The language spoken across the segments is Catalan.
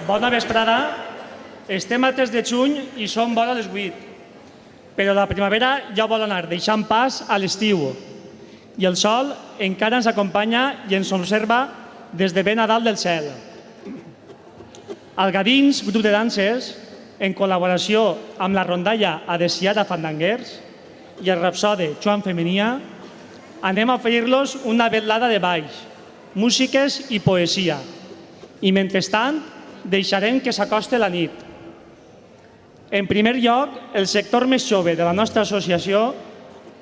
Bona vesprada. Estem al 3 de juny i són vora les 8. Però la primavera ja vol anar deixant pas a l'estiu. I el sol encara ens acompanya i ens observa des de ben a dalt del cel. El Gadins, grup de danses, en col·laboració amb la rondalla Adesiada Fandanguers i el Rapsode Joan Femenia, anem a oferir-los una vetlada de balls, músiques i poesia. I mentrestant, deixarem que s'acosti la nit. En primer lloc, el sector més jove de la nostra associació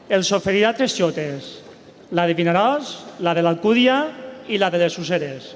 els oferirà 3 xotes, la de Vinaròs, la de l'Alcúdia i la de les Useres.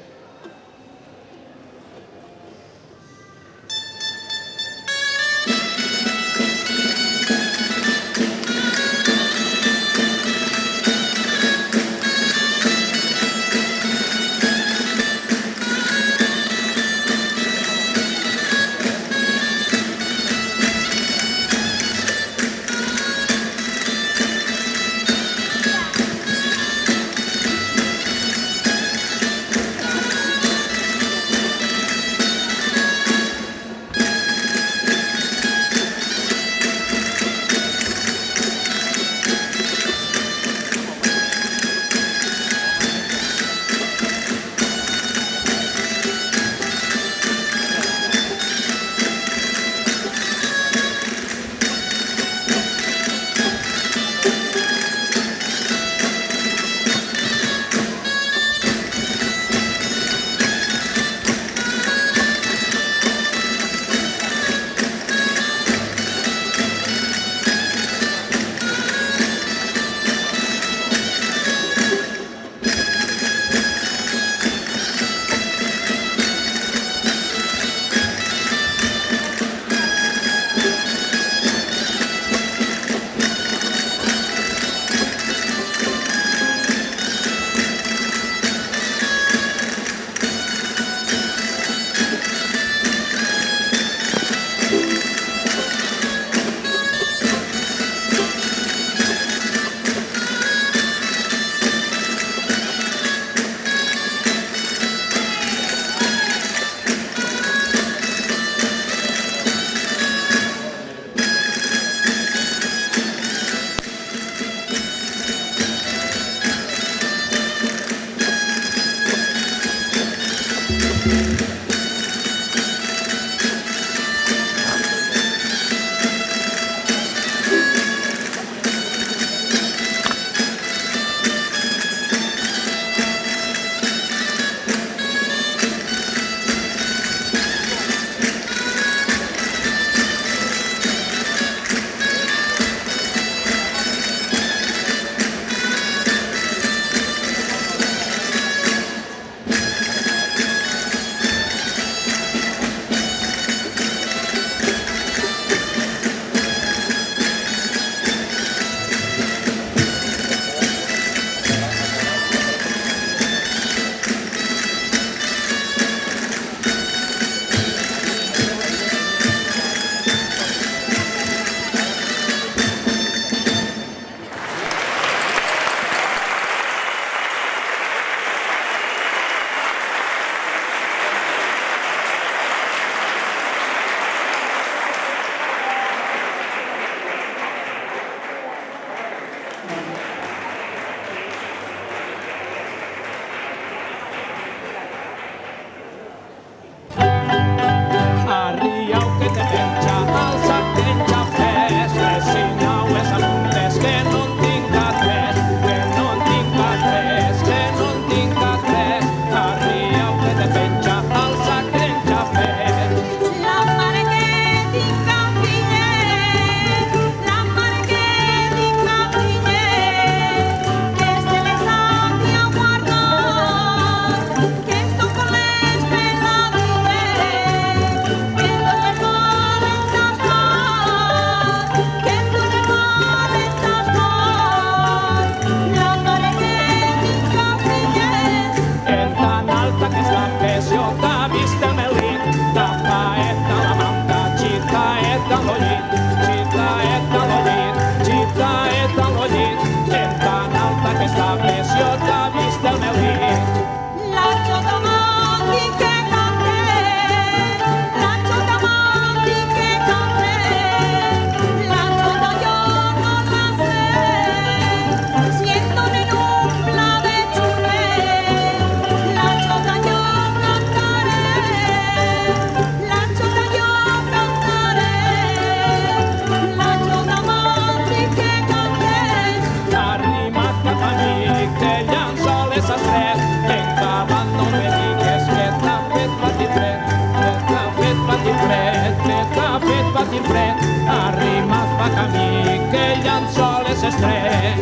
sentir fred, arrima't pa camí, que el llençol és estret.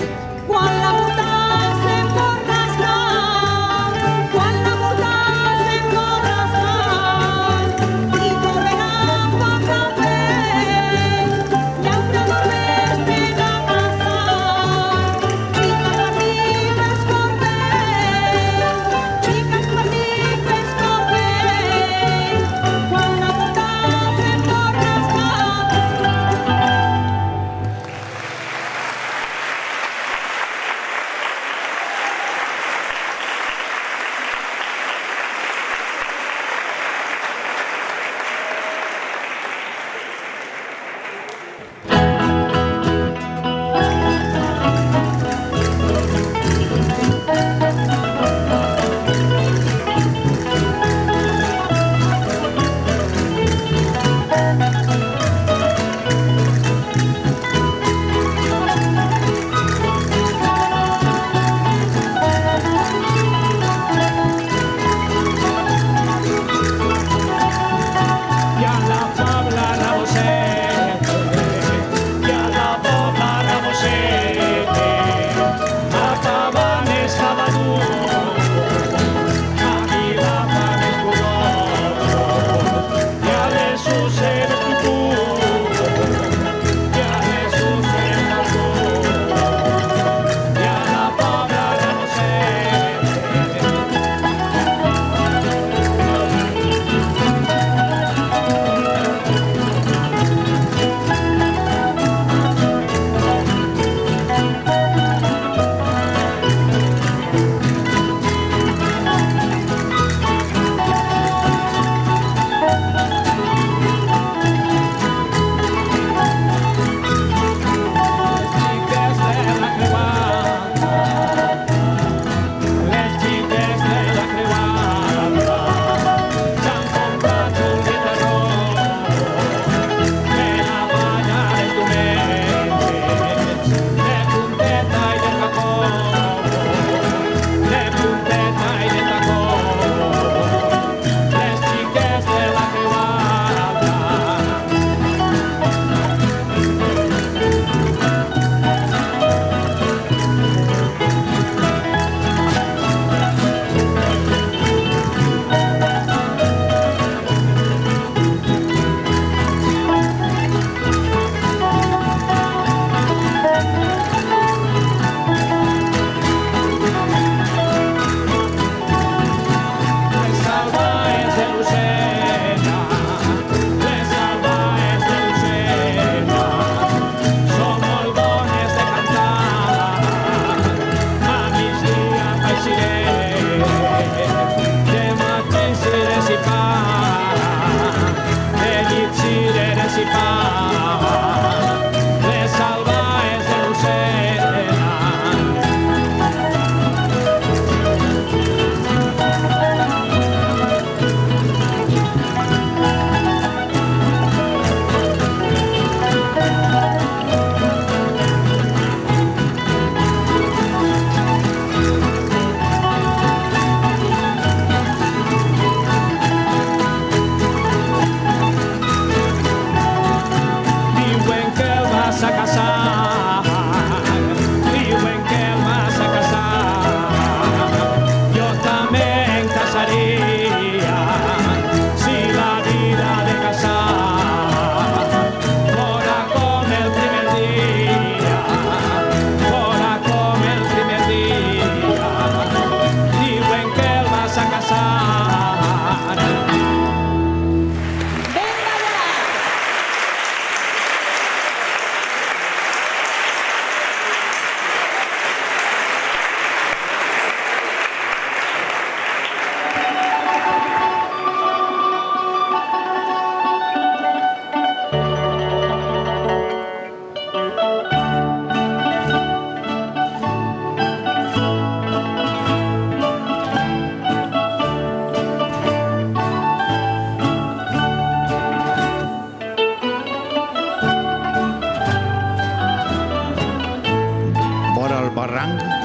Quan la porta se'n pot rascar, quan la porta se'n pot rascar, i correrà poc a poc, llaura només per a passar. Pica els martífers corrent, pica els martífers corrent, quan la porta se'n pot rascar.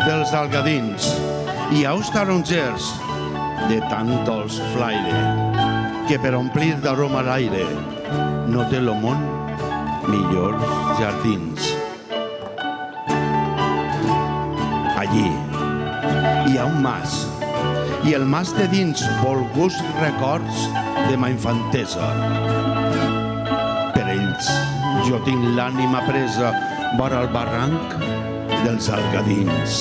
dels algadins i aus tarongers de tant dolç flaire que per omplir d'aroma l'aire no té lo món millors jardins. Allí hi ha un mas, i el mas té dins volguts records de ma infantesa. Per ells jo tinc l'ànima presa vora el barranc dels Algadins.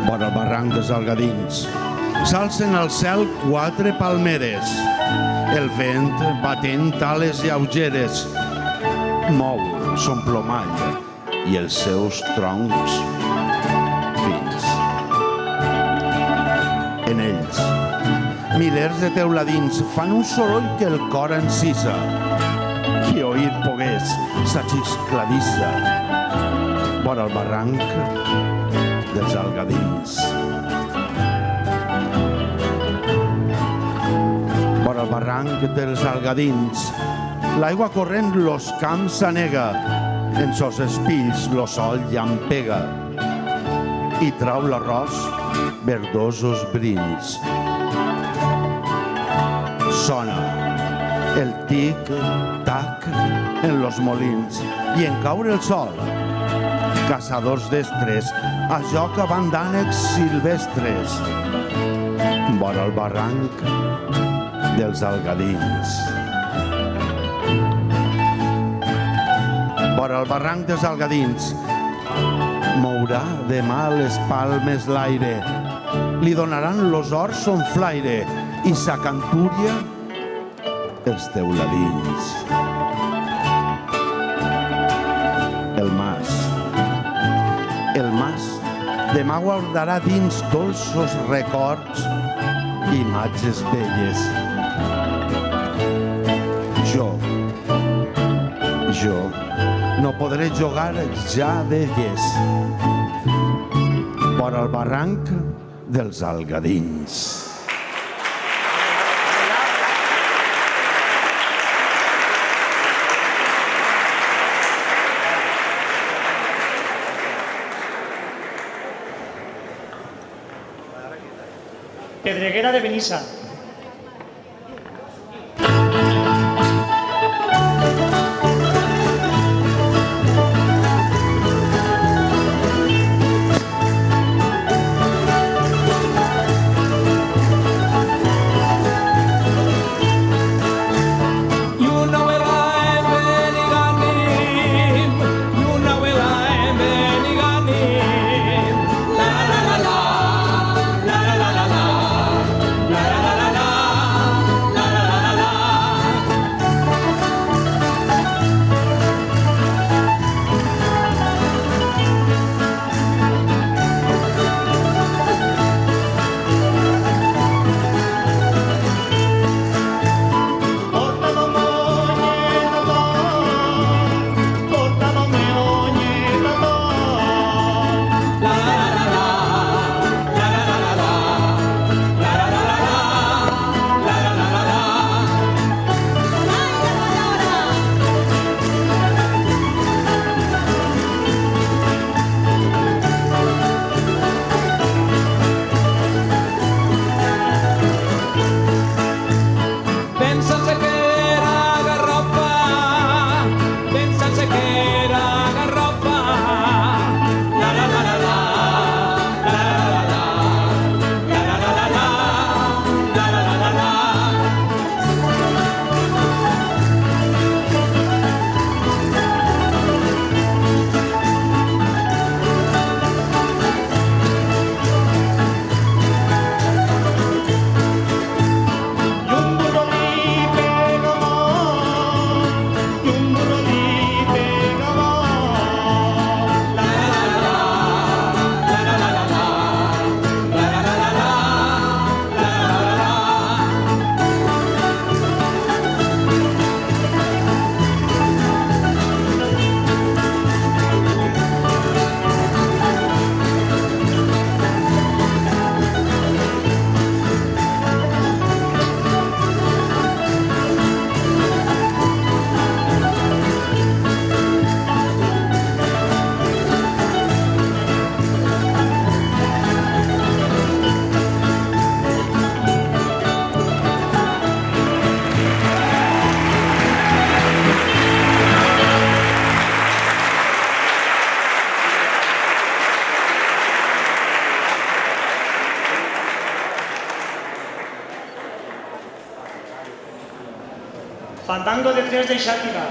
Vora el barranc dels Algadins s'alcen al cel 4 palmeres. El vent, batent ales lleugeres, mou son plomall i els seus troncs fins. En ells, milers de teuladins fan un soroll que el cor encisa. Qui oir pogués sa xiscladissa vora el barranc dels Algadins. Vora el barranc dels Algadins l'aigua corrent los camps s'anega, en sos espills lo sol llampega i trau l'arròs verdosos brins. Sona el tic-tac en los molins i en caure el sol. Caçadors d'estres a joc a bandànecs silvestres vora el barranc dels Algadins. Vora el barranc dels Algadins mourà demà les palmes l'aire, li donaran los horts son flaire i sa cantúria els teuladins. El mas demà guardarà dins dolços records i imatges belles. Jo no podré jugar ja d'elles vora el barranc dels Algadins. Pedreguera de Benissa. La la la la, la la la la, la la la la. Fandango de tres de Xàtiva.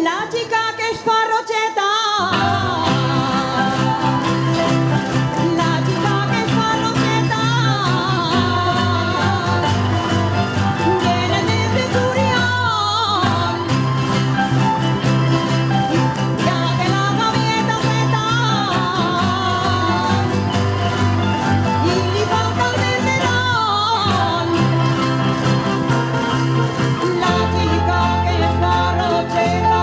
La chica que es farrocheta, la chica que es farrocheta, viene desde Turión, ya que la gavieta se está, y le falta el venderón. La chica que es farrocheta.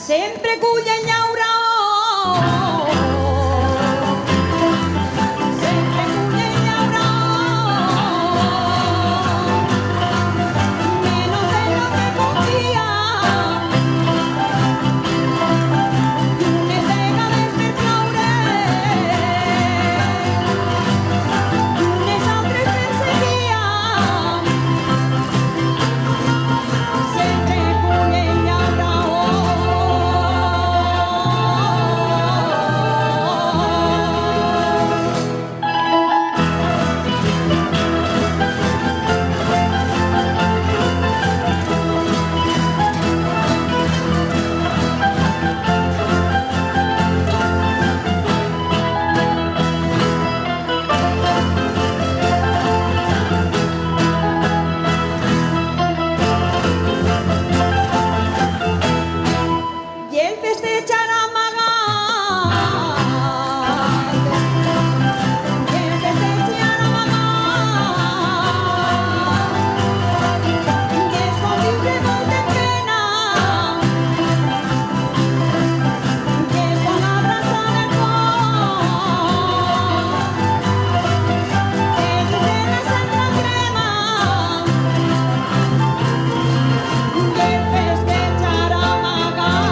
Sempre culla en llaura, sempre culla en llaura, menos de lo que confía. Lunes deja despertaure, lunes altres perseguía. Sempre culla en llaura. I el festejarà amagat, i el festejarà amagat, i és com viure molt de pena, i és com abraçar el foc, que l'hivern sempre crema, i el festejarà amagat.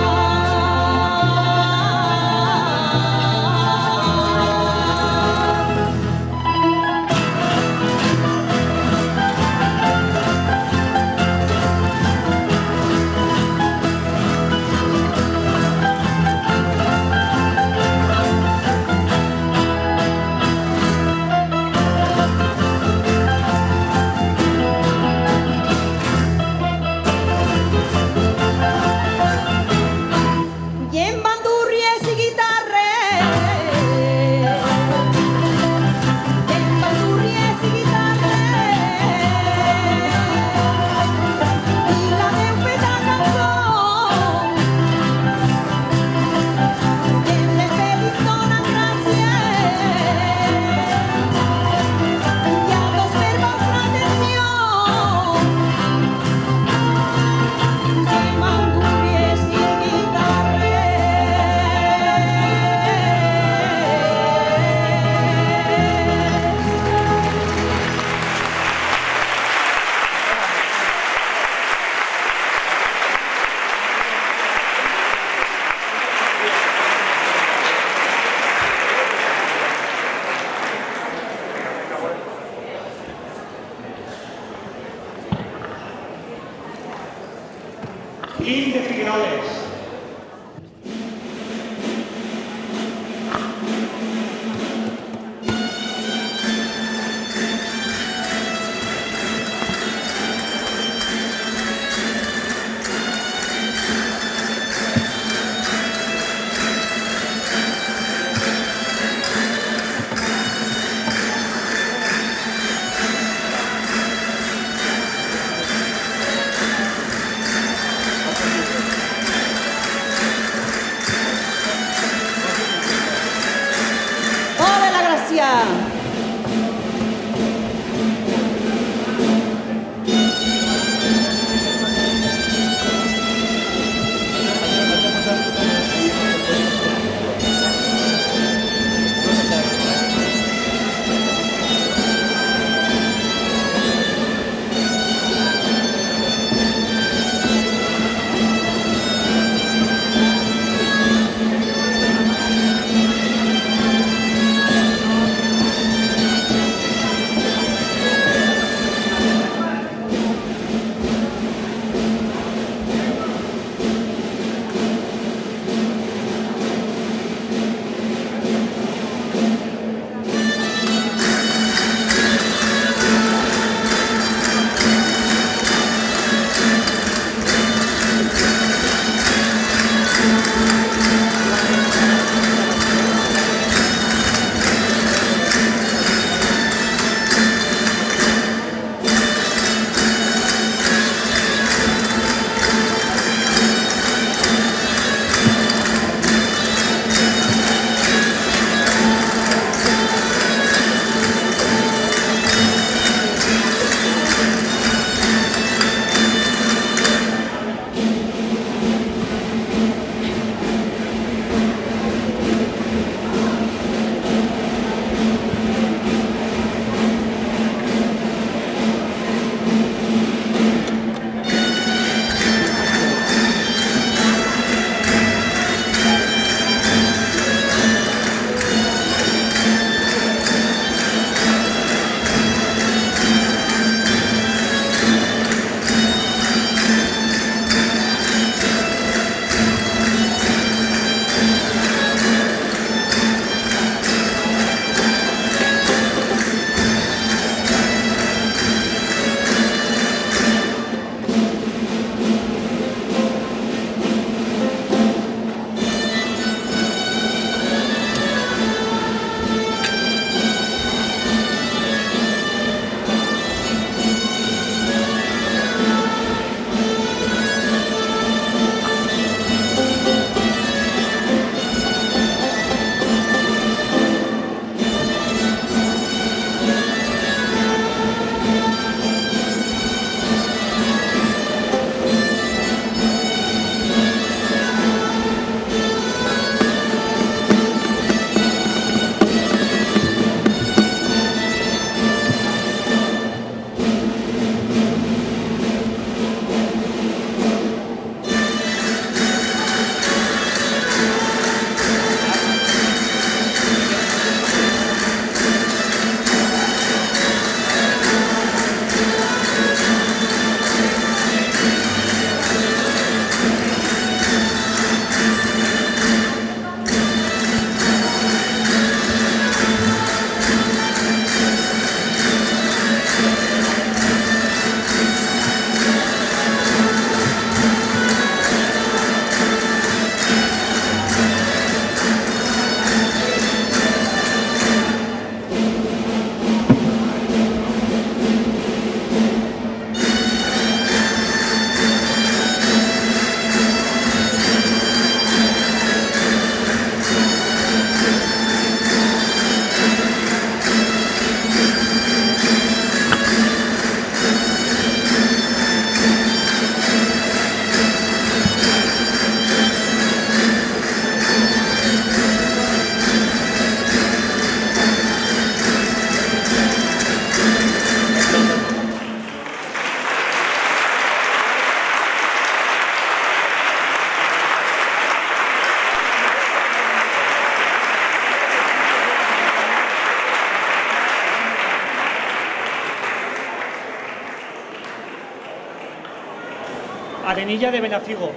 Arenilla de Benafigos.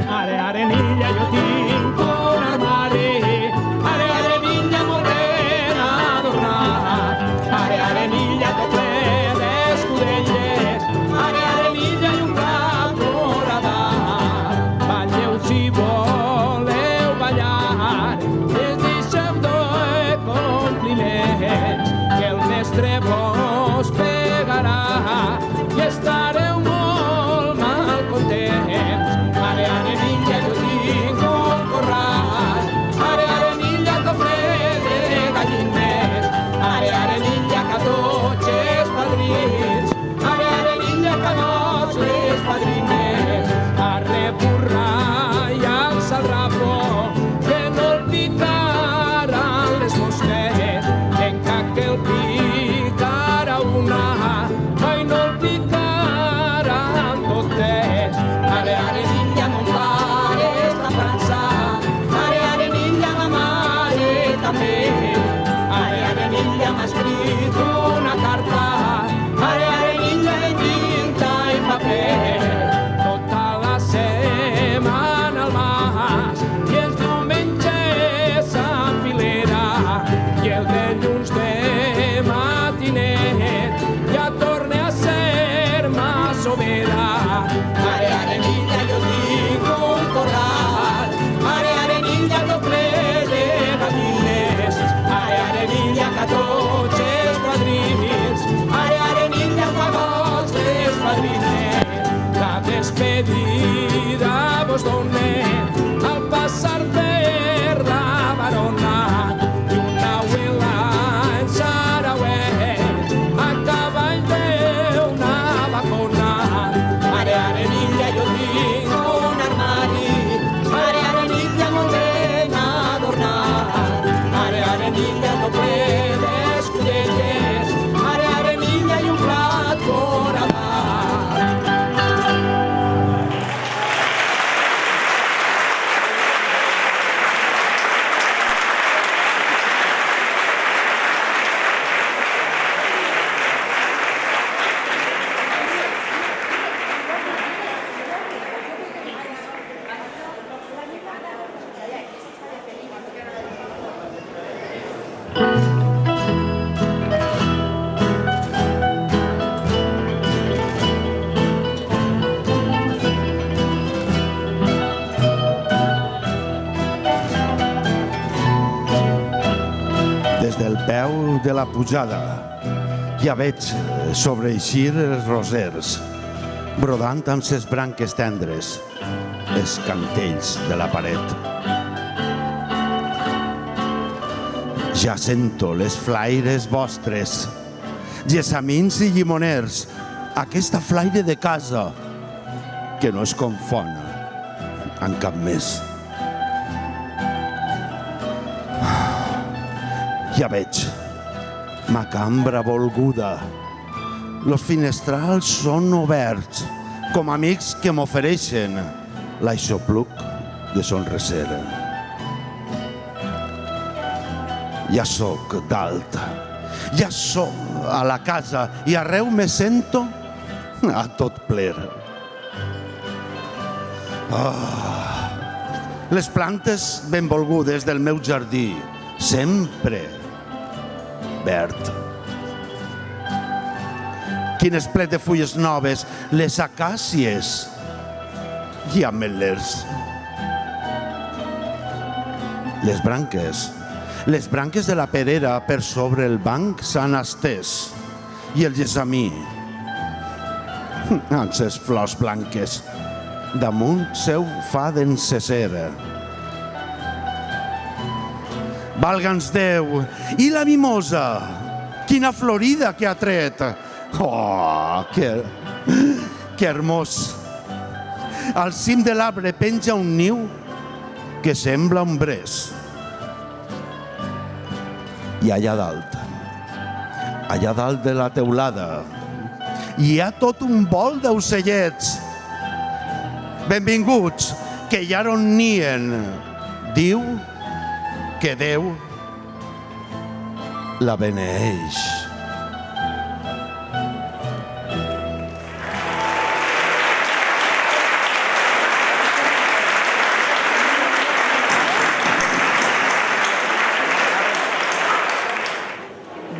Are, arenilla, jo tinc un armari. Are, arenilla, molt ben adornat. Are, arenilla, tot ple d'escudelles. Are, arenilla, i un cap foradat. Balleu si voleu ballar. Es deixeu de compliments, que el mestre vos pegarà i estareu molt mal contents. Are, arenilla, jo tinc Mare Arenilla jo tinc un corral, Mare Arenilla no ple de gavines, Mare Arenilla que tots els padrins, Mare Arenilla fa gols les padrines. La despedida vos donem al passar per la Barona i una abuela en Saragüet a cavall d'una bacona. Mare Arenilla jo tinc un armari, Mare Arenilla molt ben adornat, Mare Arenilla no ple d'escudetes, Mare Arenilla i un plat foradat. Des del peu de la pujada ja veig sobreeixir els rosers, brodant amb ses branques tendres els cantells de la paret. Ja sento les flaires vostres, gessamins i llimoners, aquesta flaire de casa que no es confon amb cap més. Ja veig, ma cambra volguda. Los finestrals són oberts, com amics que m'ofereixen l'aixopluc de son recer. Ja sóc dalt, ja sóc a la casa i arreu me sento a tot pler. Les plantes benvolgudes del meu jardí, sempre verd. Quines plet de fulles noves, les acàcies i ametlers. Les branques de la perera per sobre el banc s'han estès i el gessamí, amb ses flors blanques, damunt seu fa d'encesser. Valga'ns Déu! I la mimosa? Quina florida que ha tret! Oh, que hermós! Al cim de l'arbre penja un niu que sembla un bres. I allà dalt de la teulada, hi ha tot un vol d'ocellets. Benvinguts, que ja on nien. Diu que Déu la beneeix.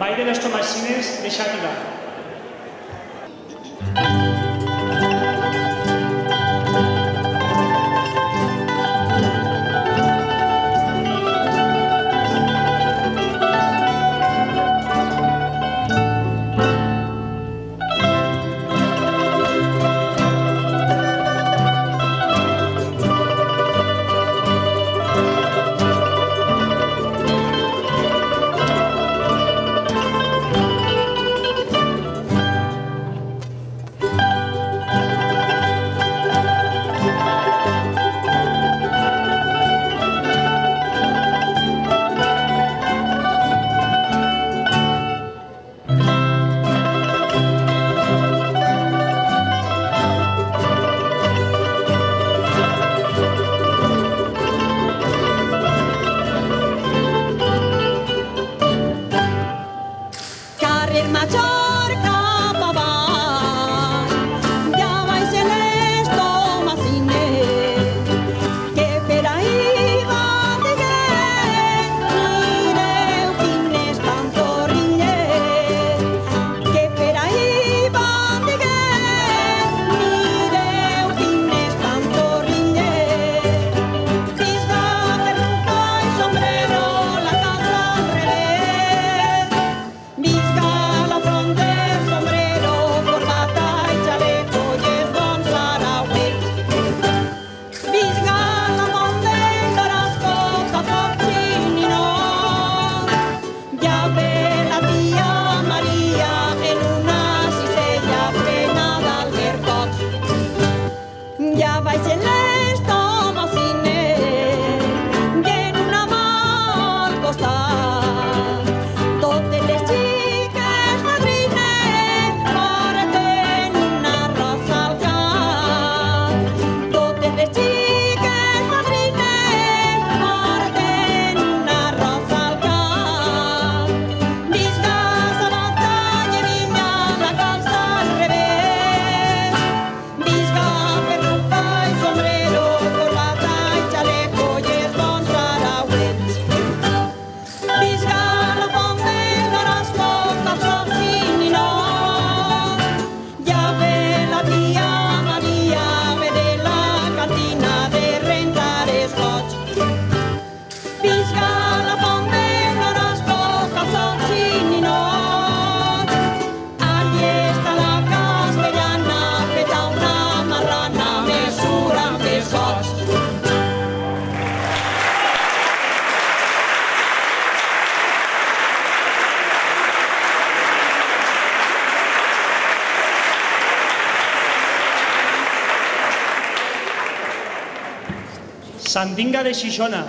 Ball de les Tomassines de Xàtiva. baixen les tomacines i en una mà al costat totes les xiques fadrines porten una rosa al cap. Totes les xiques fadrines porten una rosa al cap. Visca Sabata i Vinya, la calça al revés. Visca perruca i sombrero, corbata i xaleco i els bons saragüets. Visca la font de Carrasco, calçots i ninot. Ja ve la tia Maria, ve de la cantina de rentar els gots. Visca la font de Carrasco, calçots i ninot. Allí està la castellana, feta una marrana, mesura amb els gots. Sandinga de Xixona.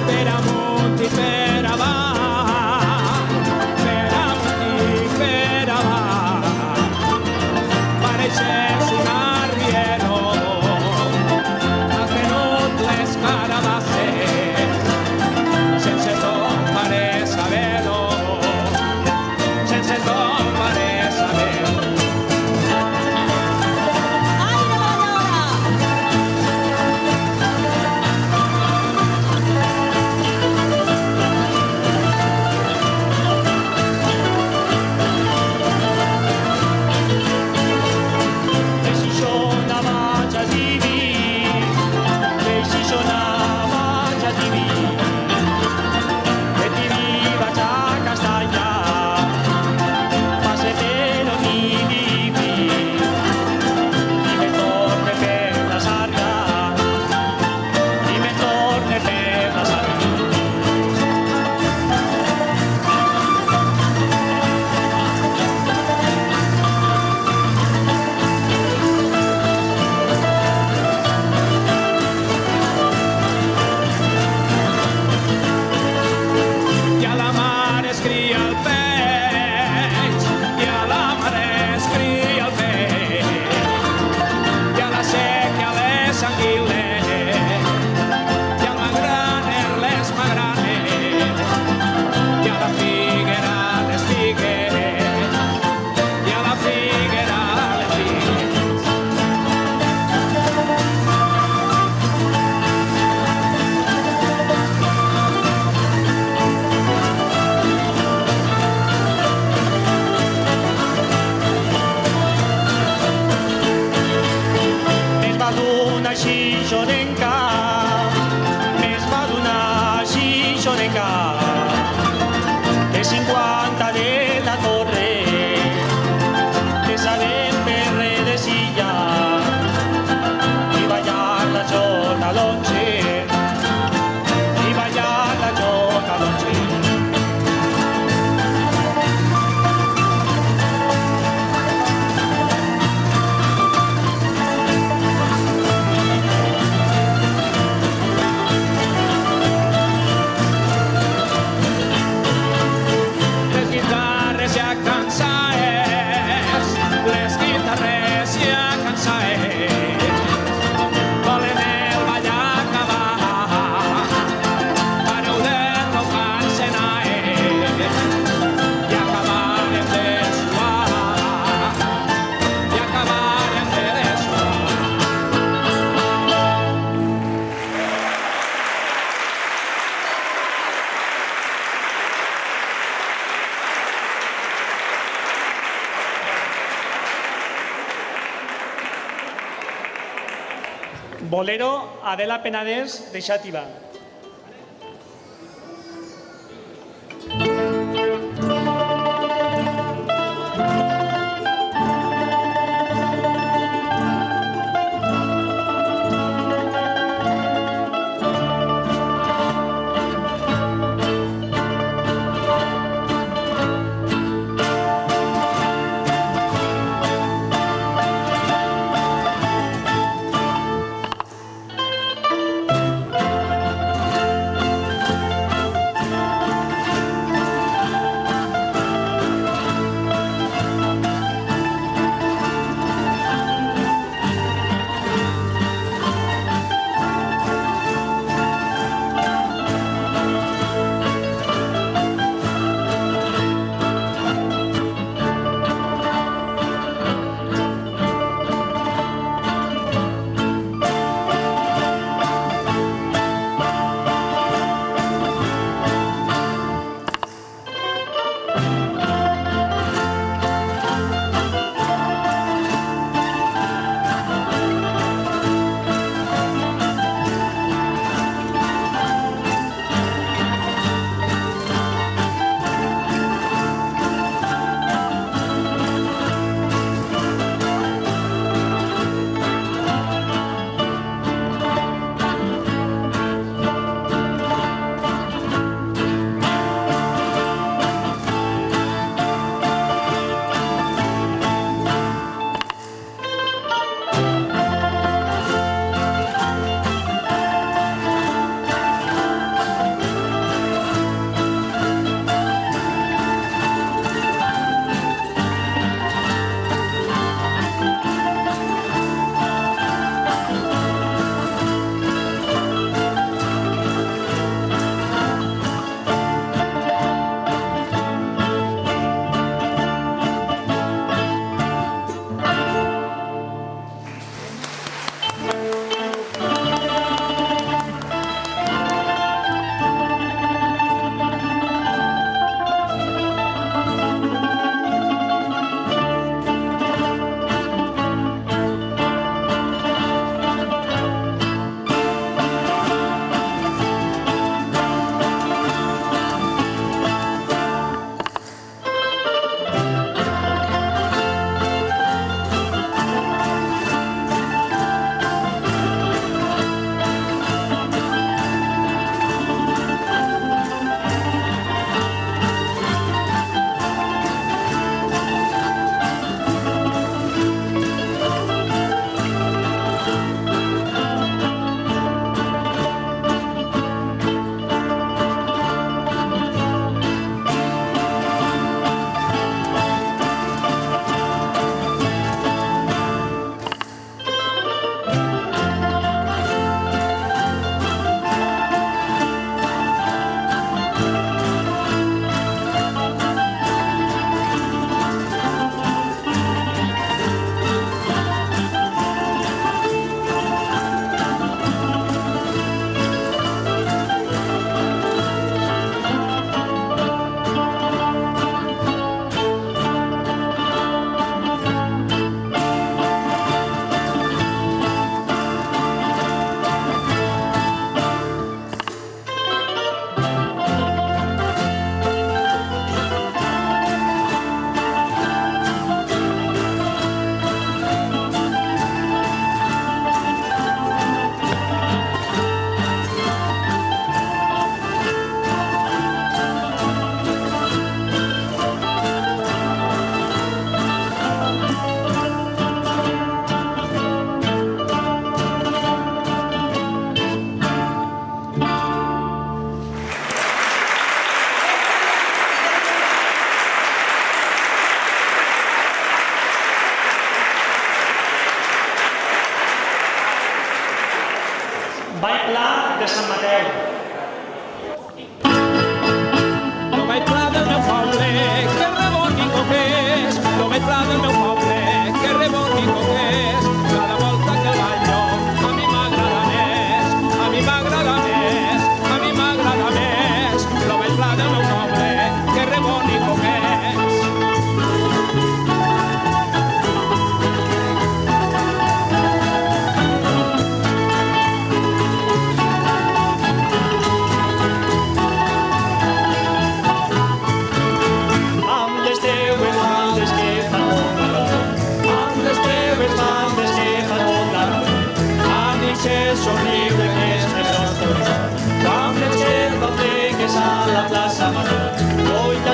Per amunt i per avall, per amunt i per avall, pareixes un arriero, has venut les carabasses, sense ton pare saber-ho, sense ton pare saber-ho. Aire balladora! De Xixona vaig a Tibi, de Xixona vaig a Tibi, de Tibi vaig a Castalla, passe per Onilivi, i me torne per la Sarga, i me torne per la Sarga. I a la mar es cria el peix, i a la mar es cria el peix, i a la sèquia les anguiles, i a la graner les magranes, i a la figuera les figues, i a la figuera les figues. Més va donar xixonenca, més va donar xixonenca, que 50 de la torre, que sabem per de silla, i ballar la jota a l'11, i ballar la jota a l'11. Les guitarres ja cansaes, les guitarres ja cansaes, volen el ball acabar, pareu de tocar-se naes, i acabarem de suar, i acabarem de suar. Bolero Adela Penedès de Xàtiva.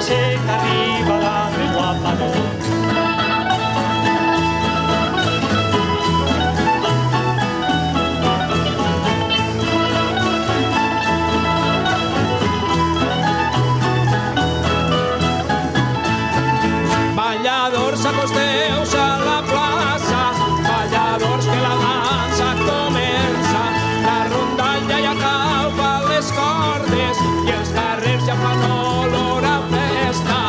ja sé que arriba la més guapa del món. Balladors, acosteu-se a la plaça, balladors que la dansa comença. La rondalla ja calfa les cordes i els carrers ja fan olor a festa.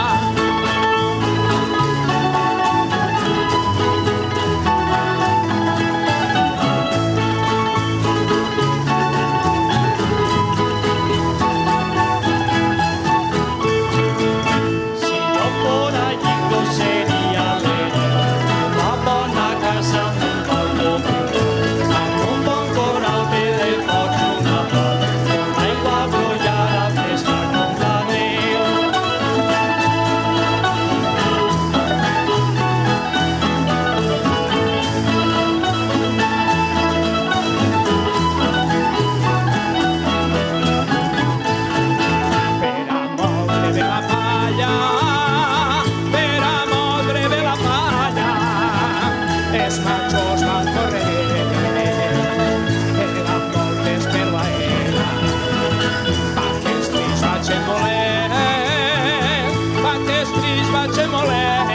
Si jo fora llindo seria l'hereu, una bona casa amb un bon llumenat, amb un bon corral ple de focs, una flor, amb aigua brollada fresca com la neu. Per a moldre bé la palla, per a moldre bé la palla, els machos van corrent, per a moldre's per la era, perquè els trills vagin volent, perquè els trills vagin volent,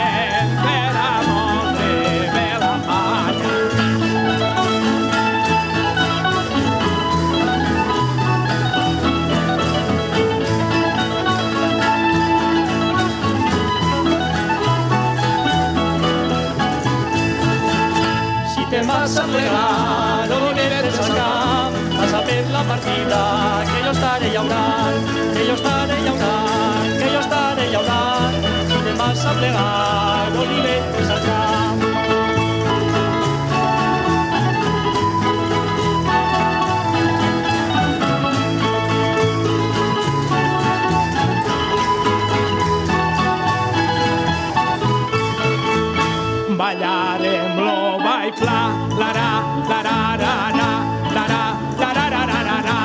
per a moldre bé la palla. Si te'n vas a plegar, no l'oliveres al camp, vas a per la partida, que jo estaré llaurant, que jo estaré llaurant, que jo estaré llaurant. Si te'n vas a plegar, no l'oliveres al camp. Ballarem-lo, vai pla, la-ra, la-ra-ra-ra, la-ra, la-ra-ra-ra-ra.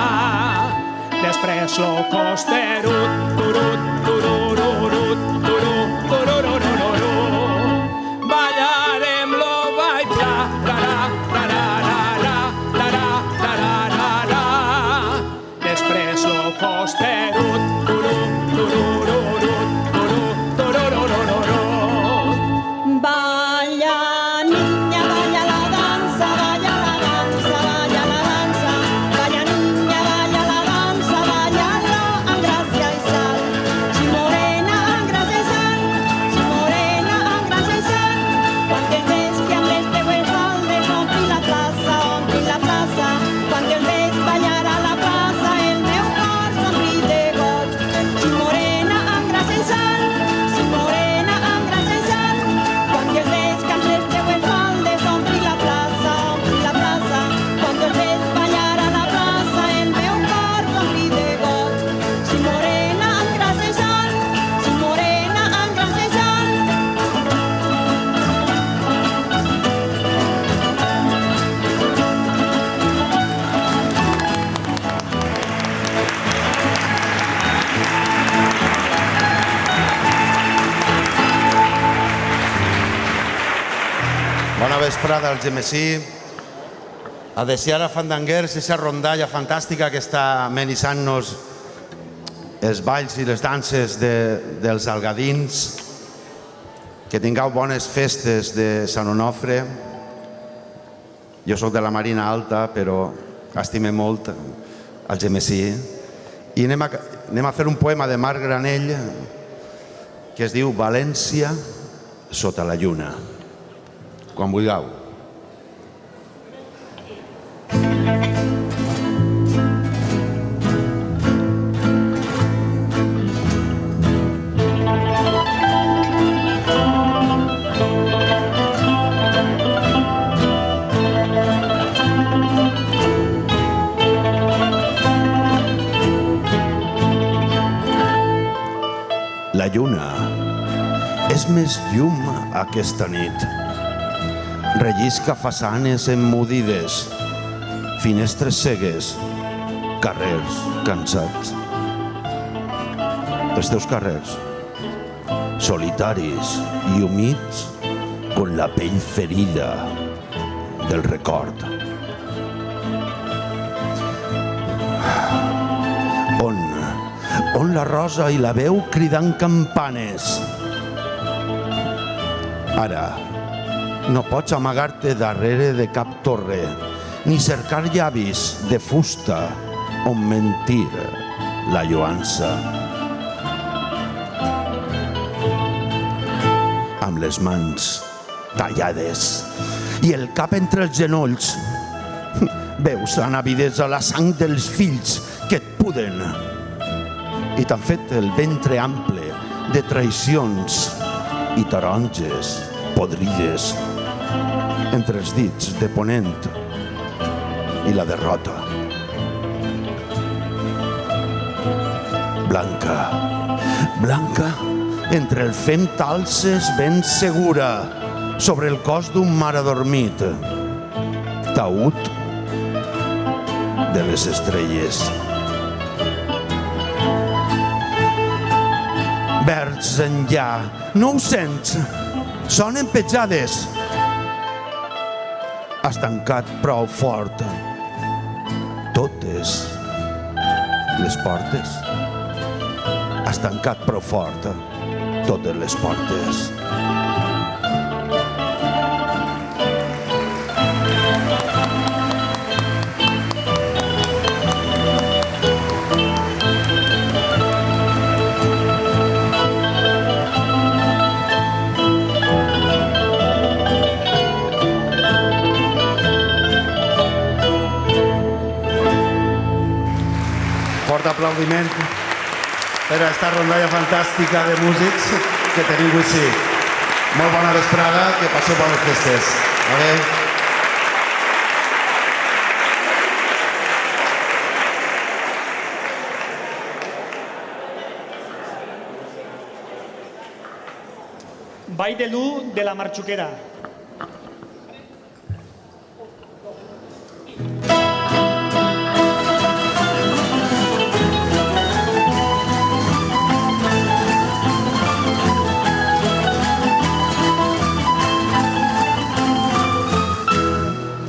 Després lo costerut, turut, turururut, turu, turururururut. Ballarem-lo, vai pla, la-ra, la-ra-ra-ra, la-ra, la-ra-ra-ra. Després lo costerut, turu, turururut, turu, tururururut. Vaya niña, vaya la danza, vaya la danza, vaya la danza. Vaya niña, vaya la danza, vaya la amb gràcia i sal. Si morena amb gràcia i sal, si morena amb gràcia i sal. Quan el ves que amb les teues faldes ompli la plaça, ompli la plaça. Quan el ves ballar a la plaça, el meu cor s'ompli de goig. Si morena amb gràcia i sal, si morena amb gràcia i sal. Quan el ves que amb les teues faldes ompli la plaça, ompli la plaça. Quan el ves ballar a la plaça, el meu cor s'ompli de goig. Si morena amb gràcia i sal, si morena amb gràcia i sal. Bona vesprada al Gemesí. A desear a Fandanguers aquesta rondalla fantàstica que està amenissant-nos els balls i les danses dels algadins. Que tingueu bones festes de Sant Onofre. Jo sóc de la Marina Alta, però estime molt al Gemesí. I anem a fer un poema de Marc Granell que es diu València sota la lluna. Quan vulgueu. La lluna és més llum aquesta nit. Rellisca façanes emmudides, finestres cegues, carrers cansats. Els teus carrers solitaris i humits, con la pell ferida del record. On la rosa i la veu cridant campanes? Ara, no pots amagar-te darrere de cap torre, ni cercar llavis de fusta on mentir la lloança. Amb les mans tallades i el cap entre els genolls, veus amb avidesa la sang dels fills que et puden i t'han fet el ventre ample de traïcions i taronges podrides entre els dits de ponent i la derrota. Blanca, blanca, entre el fem t'alces ben segura sobre el cos d'un mar adormit, taüt de les estrelles. Verds enllà, no ho sents? Sonen petjades. Has tancat prou fort totes les portes. Has tancat prou fort totes les portes. Fort aplaudiment per a aquesta rondalla fantàstica de músics que tenim avui. Molt bona vesprada, que passeu bones festes. Adéu. Ball de l'U de la Marxuquera.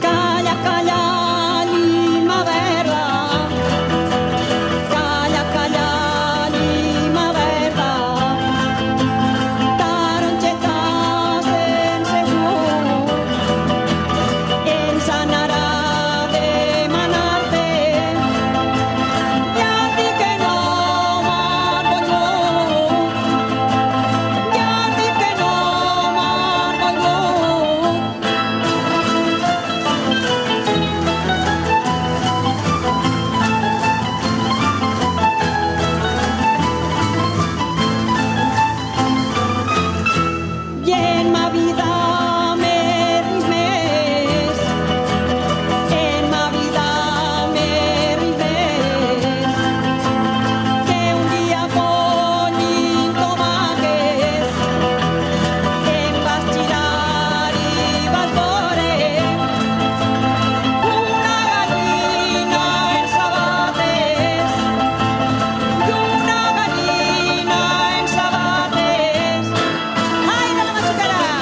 Calla, calla, Lima verda. Calla, calla, Lima verda. Taronxeta sense suc. Ens anarà a demanar-te. Ja et dic que no, Marco Lluc. Ja et dic que no, Marco Lluc. I en ma vida m'he ris més. En ma vida m'he ris més. Que un dia ponin tomàquets. Em vas girar i vas veure una gallina en sabates. I una gallina en sabates. Ai, de la Matxuquera!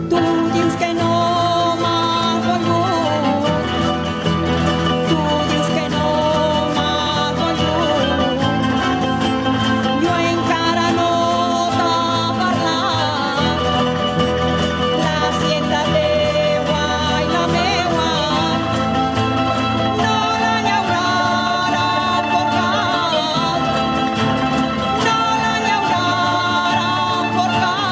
Tu dius que no m'has volgut. Tu dius que no m'has volgut. Jo encara no t'ha parlat. La sienta teua i la meua no la llauraran forcat. No la llauraran forcat.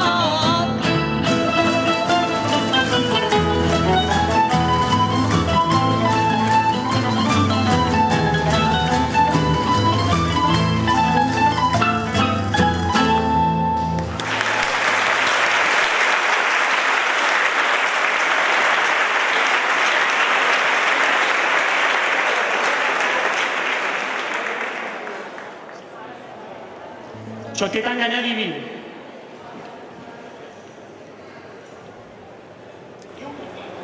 Xoteta enganyar diví.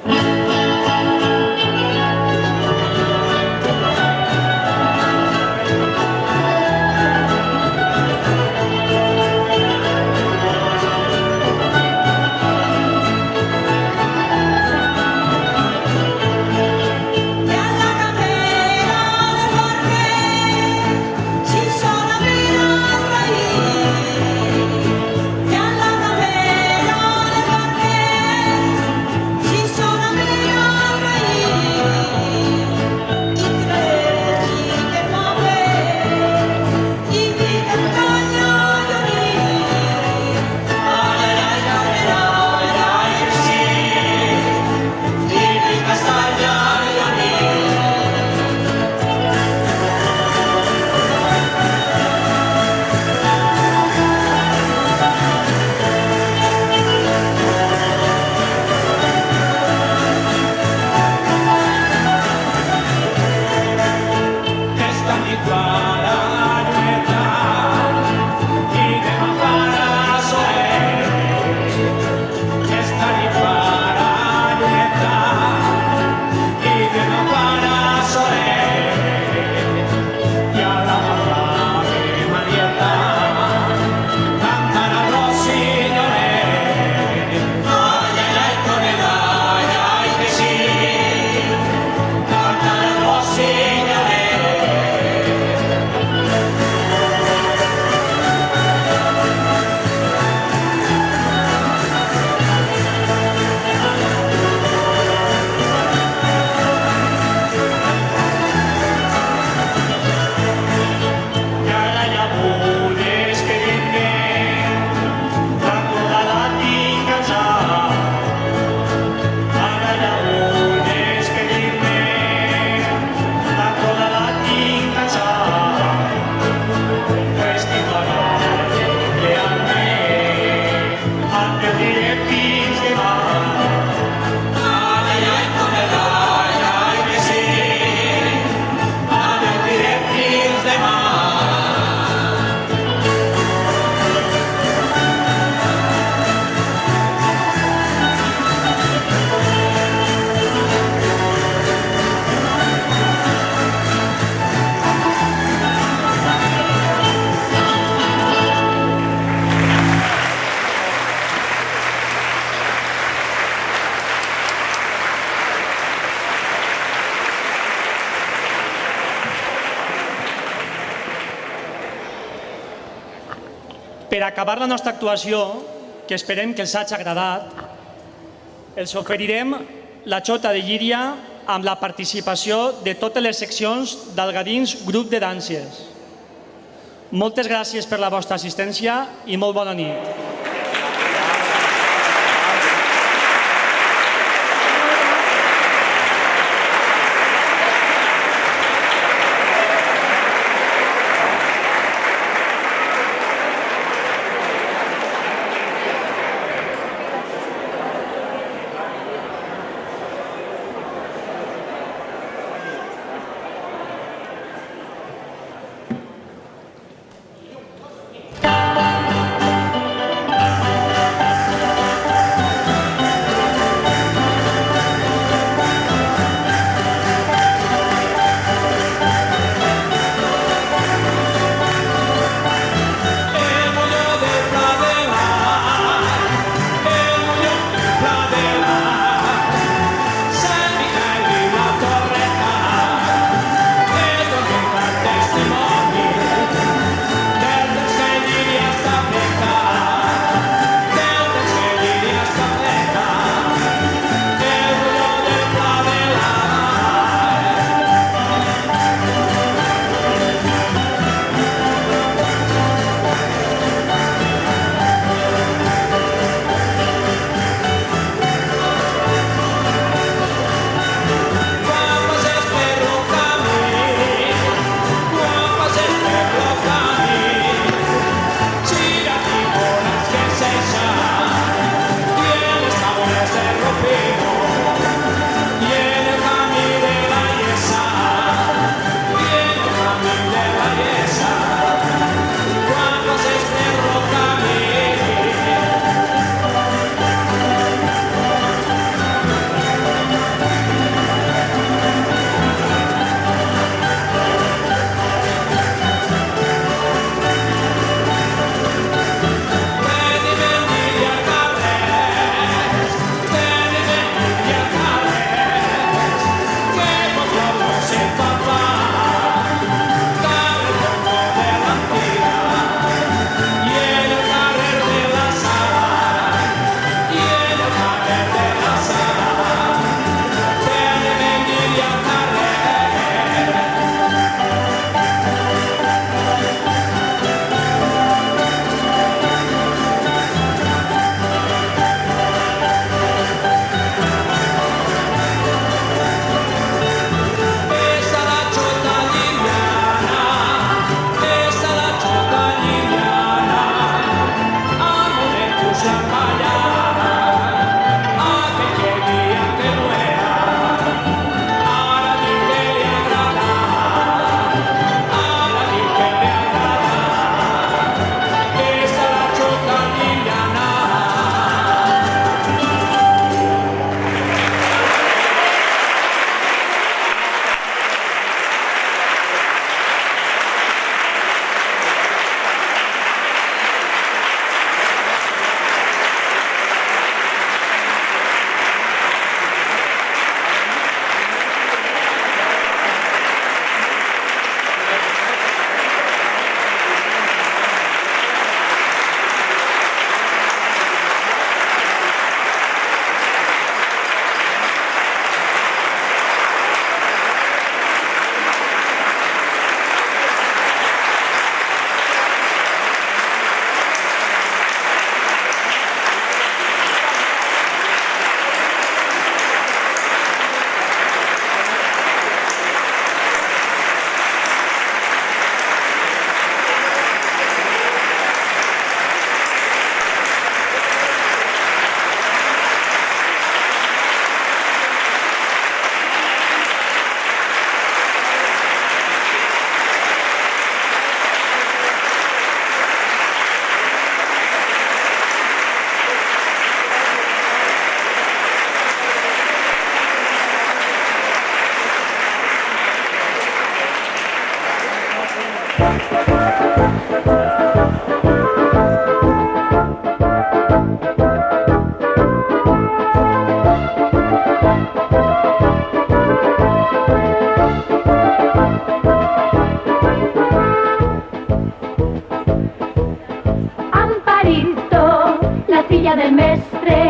Calla, Per acabar la nostra actuació, que esperem que els hagi agradat, els oferirem la xota de Llíria amb la participació de totes les seccions d'Algadins Grup de Danses. Moltes gràcies per la vostra assistència i molt bona nit. mestre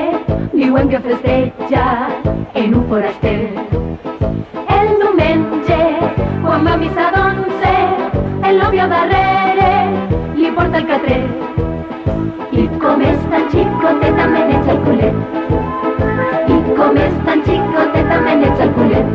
diuen que festeja en un foraster. El diumenge, quan va a missa d'11, el nòvio darrere li porta el catrer. I com és tan xicoteta meneig el culet. I com és tan xicoteta meneig el culet.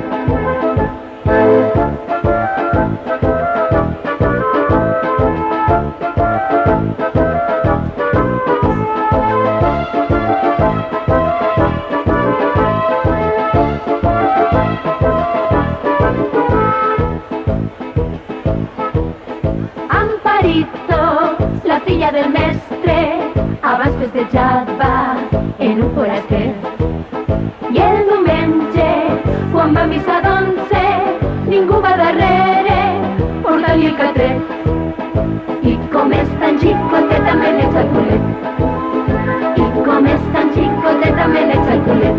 La filla del mestre abans festejava en un foraster. I el diumenge, quan va a missa d'11, ningú va darrere portar-li el catrer. I com és tan xicoteta meneig el culet. I com és tan xicoteta meneig el culet.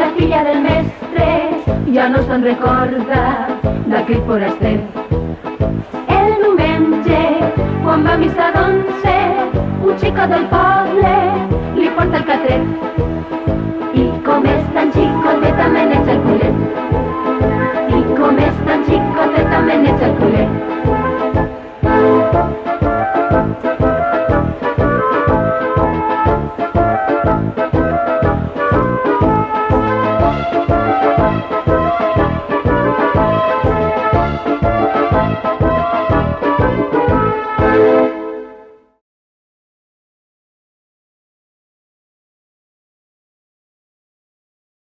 La filla del mestre ja no se'n recorda d'aquell foraster. El diumenge, quan va a missa d'11, un xicot del poble li porta el catrer. I com és tan xicoteta meneig el culet. I com és tan xicoteta meneig el culet.